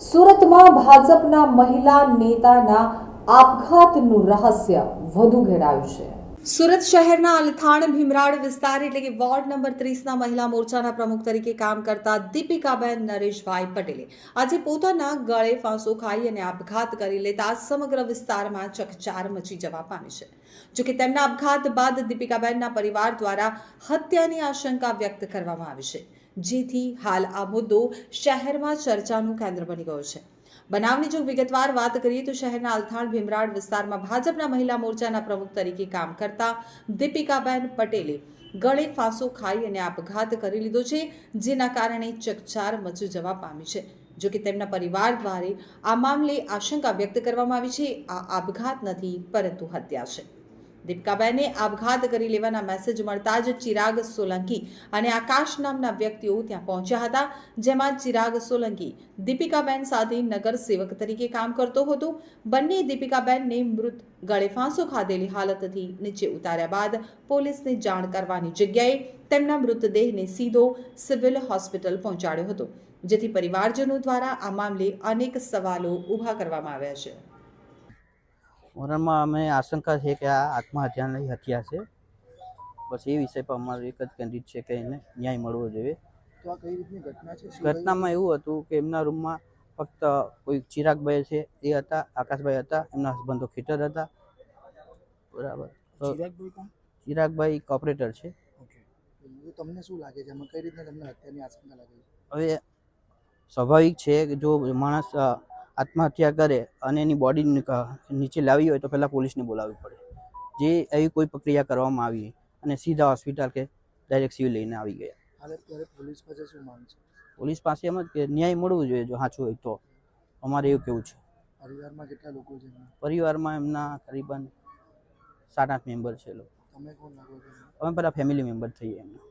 સુરતમાં ભાજપના મહિલા નેતાના આપઘાતનું રહસ્ય વધુ ઘેરાયું છે। સુરત શહેરના અલથાણ ભીમરાડ વિસ્તાર એટલે કે વોર્ડ નંબર 30ના મહિલા મોરચાના પ્રમુખ તરીકે કામ કરતા દીપિકાબેન નરેશભાઈ પટેલે આજે પોતાના ગળે ફાંસો ખાઈ અને આપઘાત કરી લેતા સમગ્ર વિસ્તારમાં ચકચાર મચી જવા પામી છે। જો કે તેમના આપઘાત બાદ દીપિકાબેનના પરિવાર દ્વારા હત્યાની આશંકા વ્યક્ત કરવામાં આવી છે, જેથી હાલ આ મુદ્દો શહેરમાં ચર્ચાનું કેન્દ્ર બની ગયો છે। બનાવની જો વિગતવાર વાત કરીએ તો શહેરના અલથાણ ભીમરાડ વિસ્તારમાં ભાજપના મહિલા મોરચાના પ્રમુખ તરીકે કામ કરતા દીપિકાબેન પટેલે ગળે ફાંસો ખાઈ અને આપઘાત કરી લીધો છે, જેના કારણે ચકચાર મચી જવા પામી છે। જો કે તેમના પરિવાર દ્વારા આ મામલે આશંકા વ્યક્ત કરવામાં આવી છે। આ આપઘાત નથી પરંતુ હત્યા છે। દીપિકાબેને આપઘાત કરી લેવાના મેસેજ મળતા જ ચિરાગ સોલંકી અને આકાશ નામના વ્યક્તિઓ ત્યાં પહોંચ્યા હતા, જેમાં ચિરાગ સોલંકી દીપિકાબેન સાથે નગર સેવક તરીકે કામ કરતો હતો। બંને દીપિકાબેનને મૃત ગળે ફાંસો ખાધેલી હાલતથી નીચે ઉતાર્યા બાદ પોલીસને જાણ કરવાની જગ્યાએ તેમના મૃતદેહને સીધો સિવિલ હોસ્પિટલ પહોંચાડ્યો હતો, જેથી પરિવારજનો દ્વારા આ મામલે અનેક સવાલો ઊભા કરવામાં આવ્યા છે। મરણમાં અમે આશંકા છે કે આ આત્મહત્યાની હત્યા છે। બસ એ વિષય પર અમારું એક જ કેન્દ્રિત છે કે એને ન્યાય મળવો જોઈએ। તો આ કઈ રીતની ઘટના છે? ઘટનામાં એવું હતું કે એમના રૂમમાં ફક્ત કોઈ ચિરાગભાઈ છે એ હતા, આકાશભાઈ હતા, એમના હસબન્ડ તો ખેટર હતા, બરાબર। ચિરાગભાઈ કોણ? ચિરાગભાઈ કોપરેટર છે। ઓકે, તો તમને શું લાગે છે એમાં કઈ રીતના તમને હત્યાની આશંકા લાગે છે? હવે સ્વાભાવિક છે કે જો માણસ આત્મહત્યા કરે અને એની બોડી નીચે લાવી હોય તો પહેલાં પોલીસને બોલાવવી પડે, જે એવી કોઈ પ્રક્રિયા કરવામાં આવી અને સીધા હોસ્પિટલ કે ડાયરેક્ટ સિવિલ લઈને આવી ગયા। હાલ અત્યારે પોલીસ પાસે શું માંગ છે? પોલીસ પાસે એમ જ કે ન્યાય મળવું જોઈએ, જો સાચું હોય તો અમારે એવું કેવું છે। પરિવારમાં કેટલા લોકો છે? પરિવારમાં એમના કરીબન 7-8 મેમ્બર છે। તમે કોણ લાગો છો? અમે બધા ફેમિલી મેમ્બર થઈએ એમના।